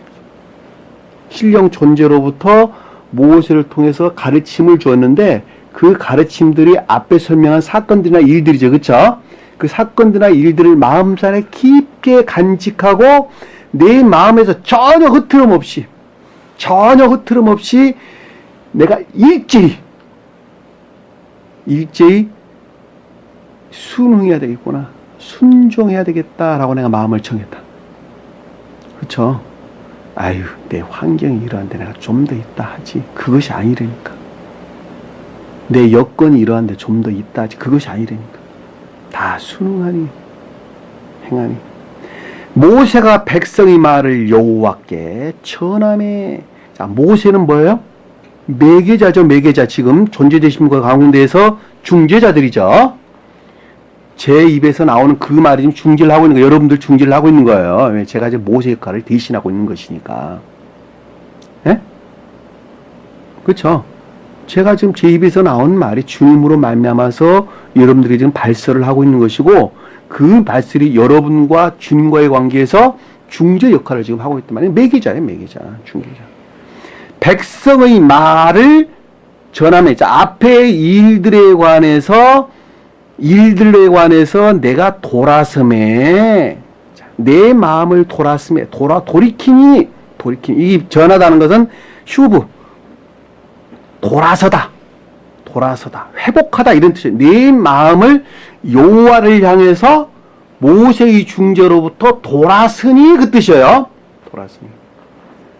신령 존재로부터 모세를 통해서 가르침을 주었는데 그 가르침들이 앞에 설명한 사건들이나 일들이죠. 그렇죠? 그 사건들이나 일들을 마음산에 깊게 간직하고 내 마음에서 전혀 흐트럼 없이 내가 일제히 순응해야 되겠구나, 순종해야 되겠다라고 내가 마음을 정했다. 그렇죠? 아유, 내 환경이 이러한데 내가 좀 더 있다 하지. 그것이 아니라니까. 내 여건이 이러한데 좀 더 있다 하지. 그것이 아니라니까. 다 순응하니 행하니. 모세가 백성의 말을 여호와께 전하매. 자, 모세는 뭐예요? 매개자죠. 매개자. 지금 존재되신 것 가운데에서 중재자들이죠. 제 입에서 나오는 그 말이 지금 중재를 하고 있는 거예요. 여러분들 중재를 하고 있는 거예요. 제가 이제 모세 역할을 대신하고 있는 것이니까. 예? 그렇죠? 제가 지금 제 입에서 나온 말이 주님으로 말미암아서 여러분들이 지금 발설을 하고 있는 것이고, 그 발설이 여러분과 주님과의 관계에서 중재 역할을 지금 하고 있단 말이에요. 매개자예요, 매개자, 중개자. 백성의 말을 전함에 자, 앞의 일들에 관해서 내가 돌아섬에 내 마음을 돌아섬에 돌이키니 이 전하다는 것은 슈브 돌아서다 회복하다 이런 뜻이에요. 내 마음을 여호와를 향해서 모세의 중재로부터 돌아서니 그 뜻이에요. 돌아서니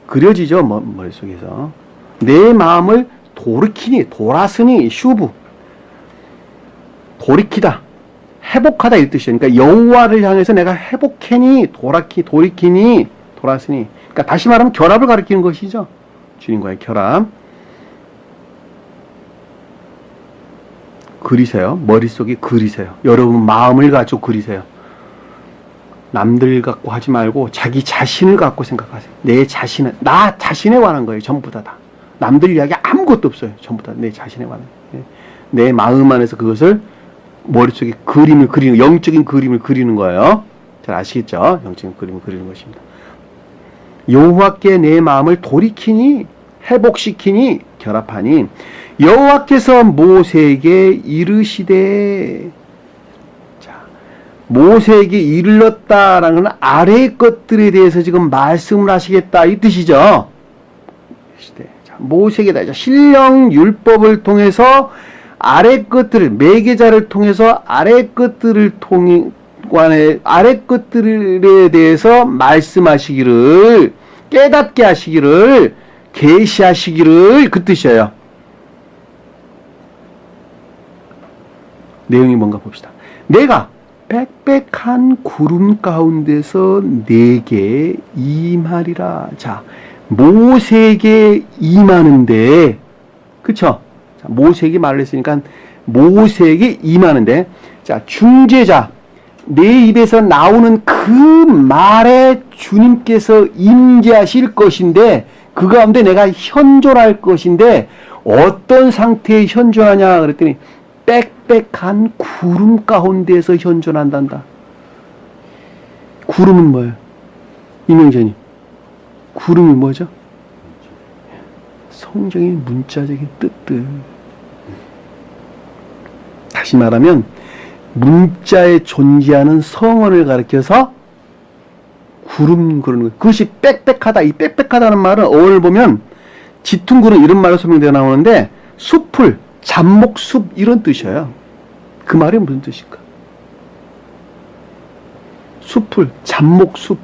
그려지죠 머릿속에서. 내 마음을 돌아서니 슈브 돌이키다 회복하다 이 뜻이에요. 그러니까 여호와를 향해서 내가 회복해니 돌이키니 돌아서니, 그러니까 다시 말하면 결합을 가리키는 것이죠. 주님과의 결합. 그리세요. 머릿속에 그리세요. 여러분 마음을 가지고 그리세요. 남들 갖고 하지 말고 자기 자신을 갖고 생각하세요. 내 자신은 나 자신에 관한 거예요. 전부 다. 남들 이야기 아무것도 없어요. 전부 다 내 자신에 관한 거예요. 내 마음 안에서 그것을 머릿속에 그림을 그리는, 영적인 그림을 그리는 거예요. 잘 아시겠죠? 영적인 그림을 그리는 것입니다. 여호와께 내 마음을 돌이키니 회복시키니 결합하니 여호와께서 모세에게 이르시되, 자, 모세에게 이르렀다라는 아래의 것들에 대해서 지금 말씀을 하시겠다 이 뜻이죠. 자, 모세에게 신령 율법을 통해서 아래 것들을 매개자를 통해서 아래 것들에 대해서 말씀하시기를 깨닫게 하시기를 계시하시기를 그 뜻이에요. 내용이 뭔가 봅시다. 내가 빽빽한 구름 가운데서 내게 임하리라. 자, 모세에게 임하는데, 그쵸? 자, 모세에게 말을 했으니까 모세에게 임하는데, 자, 중재자, 내 입에서 나오는 그 말에 주님께서 임재하실 것인데, 그 가운데 내가 현존할 것인데, 어떤 상태에 현존하냐 그랬더니 빽빽한 구름 가운데에서 현존한단다. 구름은 뭐예요? 이명재님, 구름이 뭐죠? 성경의 문자적인 뜻들. 다시 말하면 문자에 존재하는 성언을 가리켜서 구름 그러는 거예요. 그것이 빽빽하다. 이 빽빽하다는 말은 어원을 보면 짙은 이런 말로 설명되어 나오는데, 숲을 잡목숲 이런 뜻이에요. 그 말이 무슨 뜻일까? 숲을 잡목숲.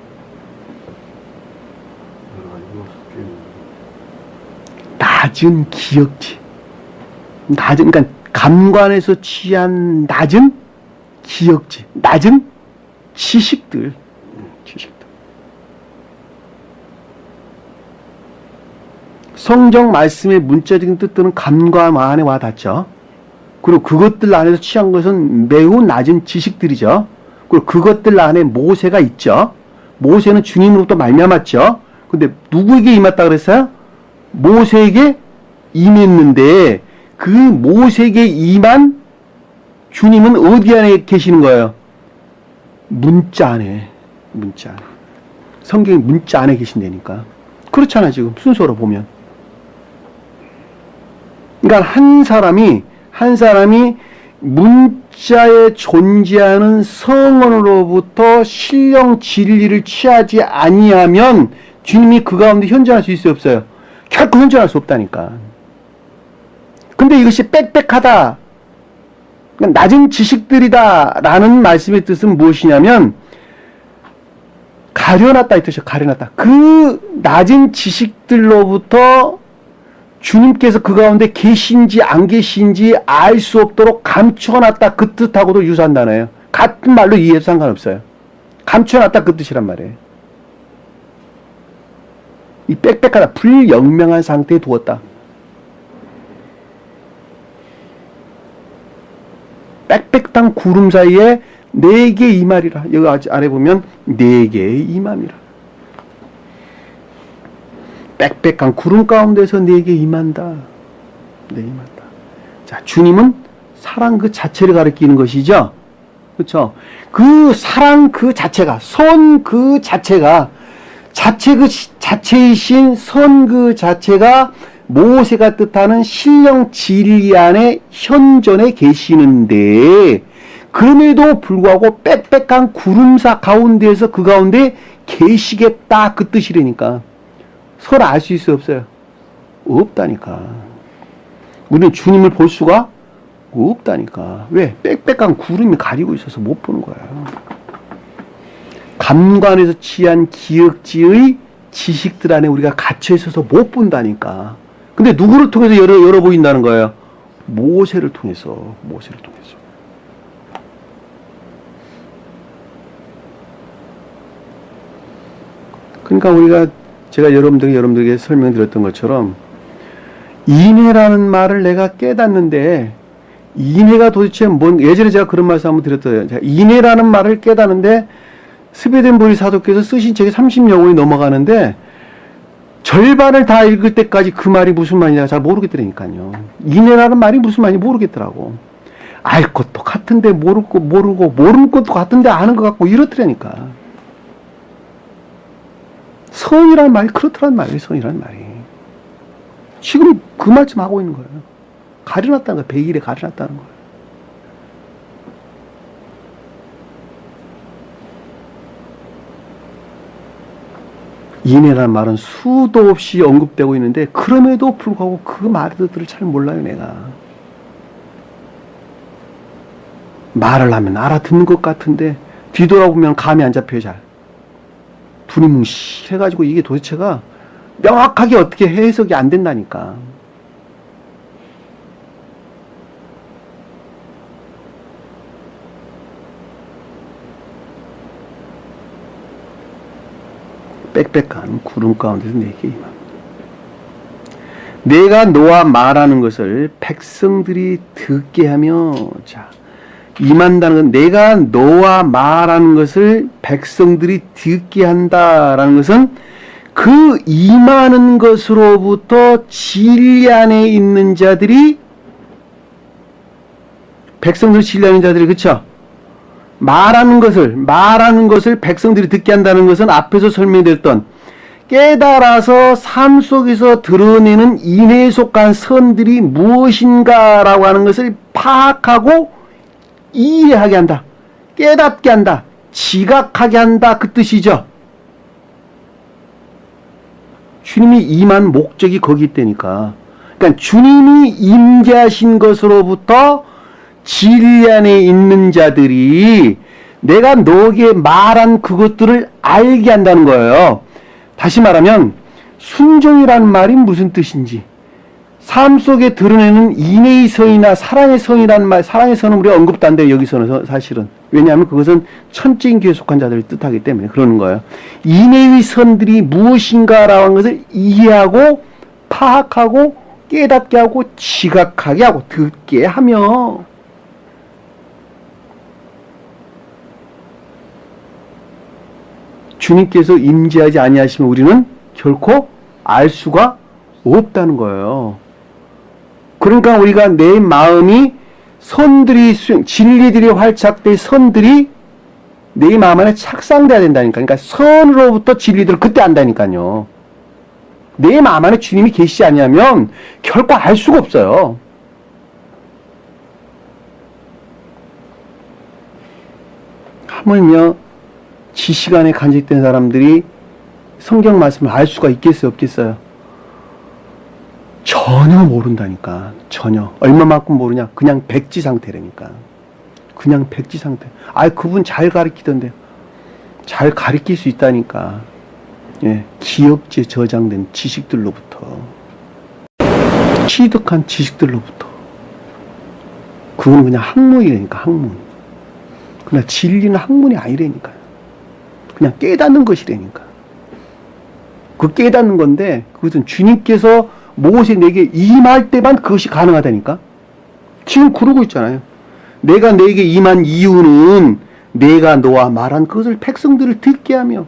낮은 기억지. 그러니까 감관에서 취한 낮은 기억지. 낮은 지식들. 성경 말씀의 문자적인 뜻들은 감관 안에 와 닿죠. 그리고 그것들 안에서 취한 것은 매우 낮은 지식들이죠. 그리고 그것들 안에 모세가 있죠. 모세는 주님으로부터 말미암았죠. 근데 누구에게 임했다 그랬어요? 모세에게 임했는데, 그 모세에게 임한 주님은 어디 안에 계시는 거예요? 문자 안에. 성경의 문자 안에 계신다니까. 그렇잖아, 지금 순서로 보면. 그러니까 한 사람이 문자에 존재하는 성언으로부터 신령 진리를 취하지 아니하면 주님이 그 가운데 현존할 수 있어요, 없어요? 결코 현존할 수 없다니까. 근데 이것이 빽빽하다, 그러니까 낮은 지식들이다 라는 말씀의 뜻은 무엇이냐면, 가려놨다 이 뜻이에요. 가려놨다. 그 낮은 지식들로부터 주님께서 그 가운데 계신지 안 계신지 알 수 없도록 감춰놨다 그 뜻하고도 유사한 단어예요. 같은 말로 이해해도 상관없어요. 감춰놨다 그 뜻이란 말이에요. 이 빽빽하다, 불영명한 상태에 두었다. 빽빽한 구름 사이에 내게 임하리라. 여기 아래 보면 내게 임함이라. 빽빽한 구름 가운데서 내게 임한다. 내 임한다. 자, 주님은 사랑 그 자체를 가리키는 것이죠. 그렇죠? 그 사랑 그 자체가, 선 그 자체가, 자체이신 선 그 자체가 모세가 뜻하는 신령 진리 안에 현존해 계시는데 그럼에도 불구하고 빽빽한 구름사 가운데에서 그 가운데 계시겠다 그 뜻이라니까. 서로 알 수 있어요 없어요? 없다니까. 우리는 주님을 볼 수가 없다니까. 왜? 빽빽한 구름이 가리고 있어서 못 보는 거예요. 감관에서 취한 기억지의 지식들 안에 우리가 갇혀 있어서 못 본다니까. 근데 누구를 통해서 열어 보인다는 거예요? 모세를 통해서. 그러니까 우리가 제가 여러분들에게 설명드렸던 것처럼 인해라는 말을 내가 깨닫는데 인해가 도대체 예전에 제가 그런 말씀 한번 드렸어요. 인해라는 말을 깨닫는데 스베덴보리 사도께서 쓰신 책이 30여 권이 넘어가는데 절반을 다 읽을 때까지 그 말이 무슨 말이냐 잘 모르겠더라니까요. 인해라는 말이 무슨 말인지 모르겠더라고. 알 것도 같은데 모르고 모르는 것도 같은데 아는 것 같고 이렇더라니까. 선이라는 말이 그렇더란 말이에요. 선이라는 말이. 지금 그 말씀 하고 있는 거예요. 가려놨다는 거예요. 100일에 가려놨다는 거예요. 인해라는 말은 수도 없이 언급되고 있는데 그럼에도 불구하고 그 말들을 잘 몰라요 내가. 말을 하면 알아듣는 것 같은데 뒤돌아보면 감이 안 잡혀요 잘. 두리뭉실해가지고 이게 도대체가 명확하게 어떻게 해석이 안 된다니까. 빽빽한 구름 가운데서 내게 임함. 내가 너와 말하는 것을 백성들이 듣게 하며, 자, 임한다는 건 내가 너와 말하는 것을 백성들이 듣게 한다라는 것은 그 임하는 것으로부터 진리 안에 있는 자들이 백성들 진리 안에 있는 자들이 그쵸? 말하는 것을 백성들이 듣게 한다는 것은 앞에서 설명드렸던 깨달아서 삶 속에서 드러내는 인해에 속한 선들이 무엇인가라고 하는 것을 파악하고 이해하게 한다. 깨닫게 한다. 지각하게 한다. 그 뜻이죠. 주님이 임한 목적이 거기 있다니까. 그러니까 주님이 임재하신 것으로부터 진리 안에 있는 자들이 내가 너에게 말한 그것들을 알게 한다는 거예요. 다시 말하면 순종이라는 말이 무슨 뜻인지, 삶 속에 드러내는 인내의 성이나 사랑의 성이라는 말, 사랑의 성은 우리가 언급도 안 돼요 여기서는 사실은. 왜냐하면 그것은 천적인 교에 속한 자들을 뜻하기 때문에 그러는 거예요. 인내의 선들이 무엇인가라는 하 것을 이해하고 파악하고 깨닫게 하고 지각하게 하고 듣게 하며, 주님께서 임재하지 아니하시면 우리는 결코 알 수가 없다는 거예요. 그러니까 우리가 내 마음이 선들이 진리들이 활착될 선들이 내 마음 안에 착상돼야 된다니까. 그러니까 선으로부터 진리들을 그때 안다니까요. 내 마음 안에 주님이 계시지 않냐면 결코 알 수가 없어요. 하물며 지식 안에 간직된 사람들이 성경 말씀을 알 수가 있겠어요 없겠어요? 전혀 모른다니까. 전혀. 얼마만큼 모르냐? 그냥 백지 상태라니까. 그냥 백지 상태. 그분 잘 가르치던데. 잘 가르칠 수 있다니까. 예, 기억지에 저장된 지식들로부터, 취득한 지식들로부터. 그건 그냥 학문이라니까. 학문. 그러나 진리는 학문이 아니라니까요. 그냥 깨닫는 것이라니까. 그 깨닫는 건데 그것은 주님께서 모세 내게 임할 때만 그것이 가능하다니까. 지금 그러고 있잖아요. 내가 내게 임한 이유는 내가 너와 말한 그것을 백성들을 듣게 하며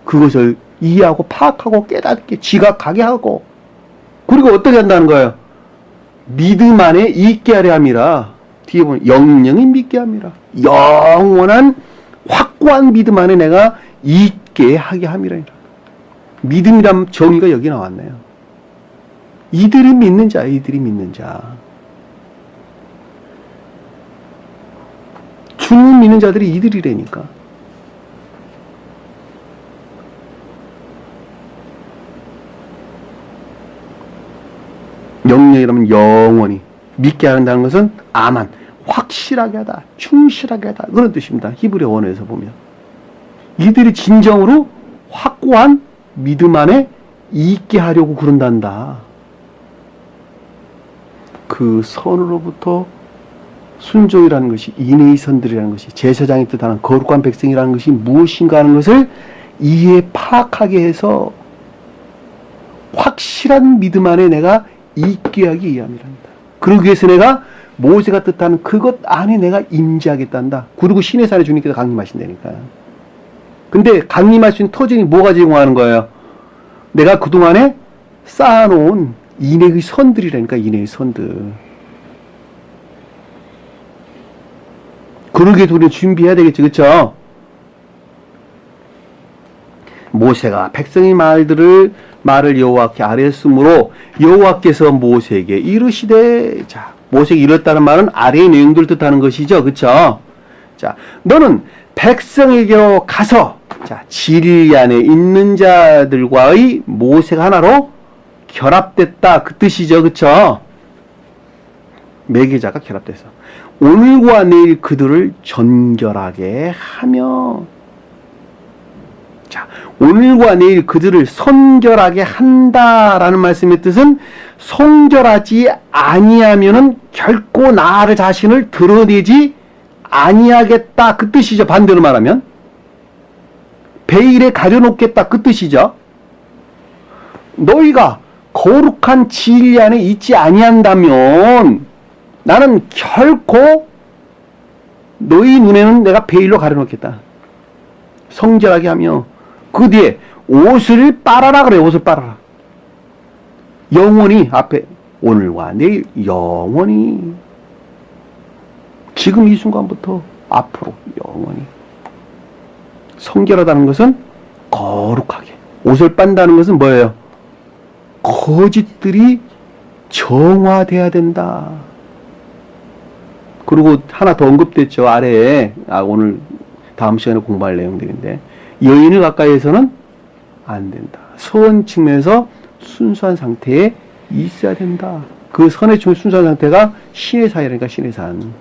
그것을 이해하고 파악하고 깨닫게 지각하게 하고, 그리고 어떻게 한다는 거예요? 믿음 안에 있게 하려 함이라. 뒤에 보면 영영이 믿게 함이라. 영원한 확고한 믿음 안에 내가 있게 하게 함이라. 믿음이란 정의가 여기 나왔네요. 이들이 믿는 자, 이들이 믿는 자. 주님 믿는 자들이 이들이라니까. 영영이라면 영원히 믿게 한다는 것은 아만, 확실하게 하다, 충실하게 하다 그런 뜻입니다. 히브리 원어에서 보면 이들이 진정으로 확고한 믿음 안에 있게 하려고 그런단다. 그 선으로부터 순종이라는 것이, 인의 선들이라는 것이, 제사장이 뜻하는 거룩한 백성이라는 것이 무엇인가 하는 것을 이해 파악하게 해서 확실한 믿음 안에 내가 있게 하기 위함이랍니다. 그러기 위해서 내가 모세가 뜻하는 그것 안에 내가 임재하겠단다. 그리고 신의 산에 주님께서 강림하신다니까. 근데 강림할 수 있는 터전이 뭐가 제공하는 거예요? 내가 그동안에 쌓아놓은 인의 선들이라니까. 인의 선들. 그러기 위해서 우리는 준비해야 되겠지. 그렇죠? 모세가 백성의 말을 여호와께 아뢰었으므로 여호와께서 모세에게 이르시되, 자, 모세에게 이르렀다는 말은 아래의 내용들을 뜻하는 것이죠. 그렇죠? 자, 너는 백성에게로 가서, 자, 진리 안에 있는 자들과의 모세가 하나로 결합됐다 그 뜻이죠. 그렇죠? 매개자가 결합돼서 오늘과 내일 그들을 전결하게 하며, 자, 오늘과 내일 그들을 선결하게 한다라는 말씀의 뜻은 선결하지 아니하면은 결코 나를 자신을 드러내지 아니하겠다 그 뜻이죠. 반대로 말하면 베일에 가려놓겠다 그 뜻이죠. 너희가 거룩한 진리 안에 있지 아니한다면 나는 결코 너희 눈에는 내가 베일로 가려놓겠다. 성결하게 하며 그 뒤에 옷을 빨아라 그래. 옷을 빨아라. 영원히 앞에 오늘과 내일 영원히, 지금 이 순간부터 앞으로 영원히. 성결하다는 것은 거룩하게, 옷을 빤다는 것은 뭐예요? 거짓들이 정화돼야 된다. 그리고 하나 더 언급됐죠. 아래에, 오늘 다음 시간에 공부할 내용들인데, 여인을 가까이 해서는 안 된다. 선 측면에서 순수한 상태에 있어야 된다. 그 선의 순수한 상태가 신의 사이라니까. 신의 산.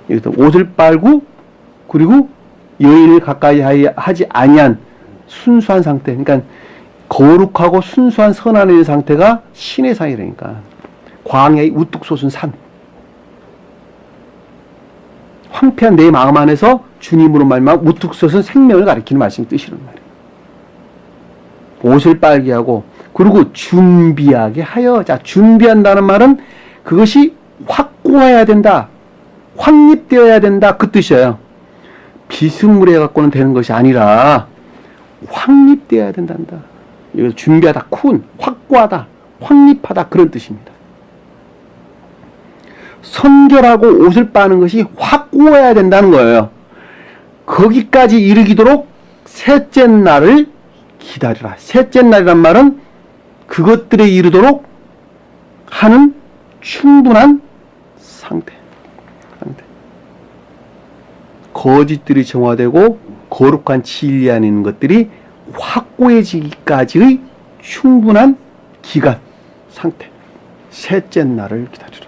여기서 옷을 빨고, 그리고 여인을 가까이 하지 아니한 순수한 상태, 그러니까 거룩하고 순수한 선 안에 있는 상태가 신의 사이라니까. 광야의 우뚝 솟은 산. 황폐한 내 마음 안에서 주님으로 말미암아 우뚝 솟은 생명을 가리키는 말씀 뜻이란 말이에요. 옷을 빨게 하고, 그리고 준비하게 하여. 자, 준비한다는 말은 그것이 확고해야 된다, 확립되어야 된다 그 뜻이에요. 비스무리해 갖고는 되는 것이 아니라 확립되어야 된단다. 여기서 준비하다, 쿤, 확고하다, 확립하다 그런 뜻입니다. 선결하고 옷을 빠는 것이 확고해야 된다는 거예요. 거기까지 이르기도록 셋째 날을 기다리라. 셋째 날이란 말은 그것들에 이르도록 하는 충분한 상태. 거짓들이 정화되고 거룩한 진리 안에 있는 것들이 확고해지기까지의 충분한 기간, 상태. 셋째 날을 기다리라.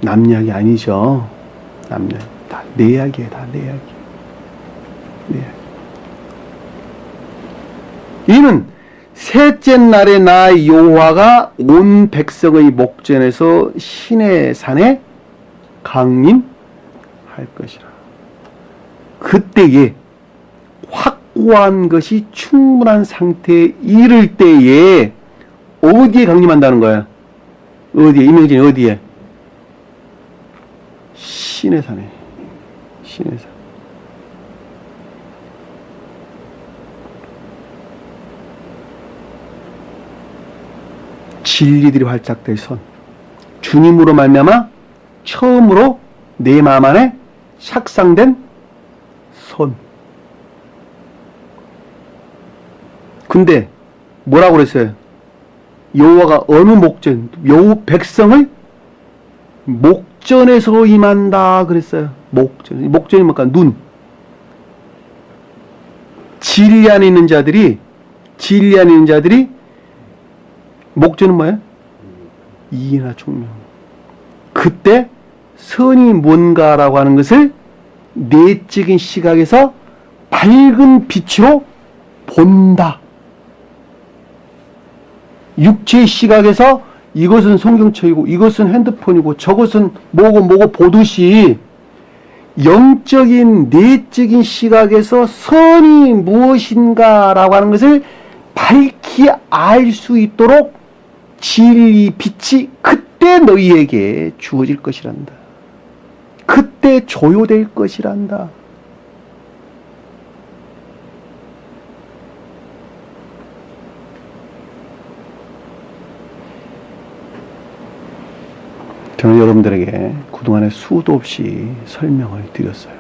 남 이야기 아니죠. 남 이야기. 다 내 이야기예요. 다 내 이야기. 내 이야기. 이는 셋째 날에 나 여호와가 온 백성의 목전에서 신의 산에 강림할 것이라. 그때에 확고한 것이 충분한 상태에 이를 때에 어디에 강림한다는 거야? 어디에? 임명진이 어디에? 신의 산에. 신의 산. 진리들이 활짝될 선. 주님으로 말미암아 처음으로 내 마음 안에 착상된 선. 근데 뭐라고 그랬어요? 여호와가 어느 목전, 여호 백성을 목전에서 임한다 그랬어요. 목전이 뭘까? 눈. 진리 안에 있는 자들이 목전은 뭐예요? 이나 총명. 그때 선이 뭔가라고 하는 것을 내적인 시각에서 밝은 빛으로 본다. 육체의 시각에서 이것은 성경책이고 이것은 핸드폰이고 저것은 뭐고 보듯이 영적인 내적인 시각에서 선이 무엇인가라고 하는 것을 밝히 알 수 있도록 진리 빛이 그때 너희에게 주어질 것이란다. 그때 조요될 것이란다. 저는 여러분들에게 그동안에 수도 없이 설명을 드렸어요.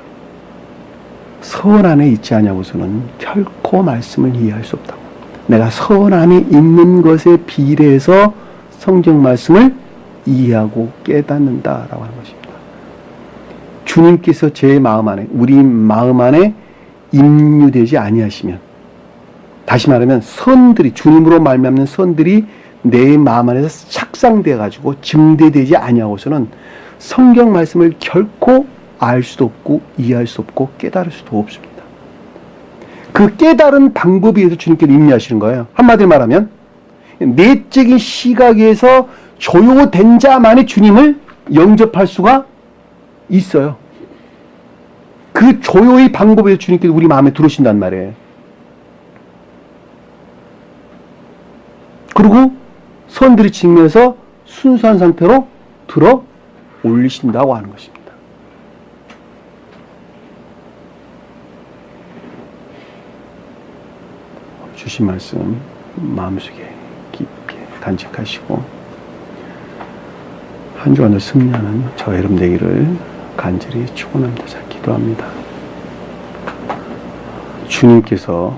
선 안에 있지 않냐고서는 결코 말씀을 이해할 수 없다고. 내가 선 안에 있는 것에 비례해서 성경 말씀을 이해하고 깨닫는다라고 하는 것입니다. 주님께서 제 마음 안에, 우리 마음 안에 임유되지 아니하시면, 다시 말하면 선들이, 주님으로 말미암는 선들이 내 마음 안에서 착상되어 가지고 증대되지 아니하고서는 성경 말씀을 결코 알 수도 없고 이해할 수 없고 깨달을 수도 없습니다. 그 깨달은 방법에 의해서 주님께서 임재하시는 거예요. 한마디로 말하면 내적인 시각에서 조요된 자만이 주님을 영접할 수가 있어요. 그 조요의 방법에 의해서 주님께서 우리 마음에 들어오신단 말이에요. 그리고 선들이 직면해서 순수한 상태로 들어 올리신다고 하는 것입니다. 주신 말씀 마음속에 깊게 간직하시고 한 주간을 승리하는 저 여러분 되기를 간절히 축원합니다. 잘 기도합니다. 주님께서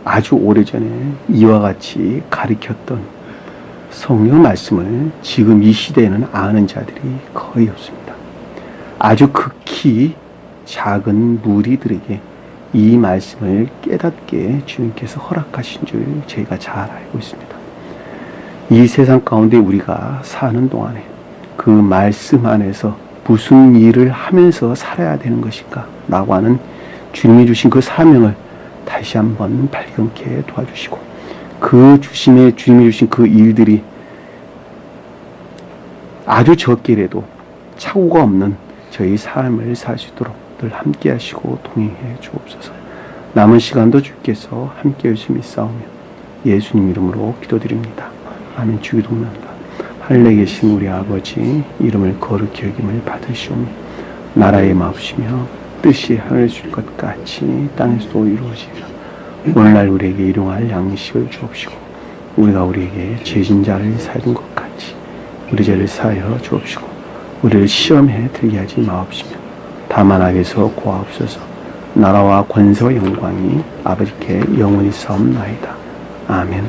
아주 오래전에 이와 같이 가르쳤던 성경 말씀을 지금 이 시대에는 아는 자들이 거의 없습니다. 아주 극히 작은 무리들에게 이 말씀을 깨닫게 주님께서 허락하신 줄 저희가 잘 알고 있습니다. 이 세상 가운데 우리가 사는 동안에 그 말씀 안에서 무슨 일을 하면서 살아야 되는 것인가 라고 하는 주님이 주신 그 사명을 다시 한번 발견케 도와주시고 그 주님이 주신 그 일들이 아주 적게라도 착오가 없는 저희 삶을 살 수 있도록 늘 함께 하시고 동행해 주옵소서. 남은 시간도 주께서 함께 열심히 싸우며 예수님 이름으로 기도드립니다. 아멘. 주기도문합니다. 하늘에 계신 우리 아버지 이름을 거룩히 여김을 받으시오며 나라의 마옵시며 뜻이 하늘에 줄 것 같이 땅에서도 이루어지리라. 오늘날 우리에게 일용할 양식을 주옵시고 우리가 우리에게 죄진 자를 사하던 것 같이 우리 죄를 사하여 주옵시고 우리를 시험에 들게 하지 마옵시며 다만 악에서 구하옵소서. 나라와 권세와 영광이 아버지께 영원히 사옵나이다. 아멘.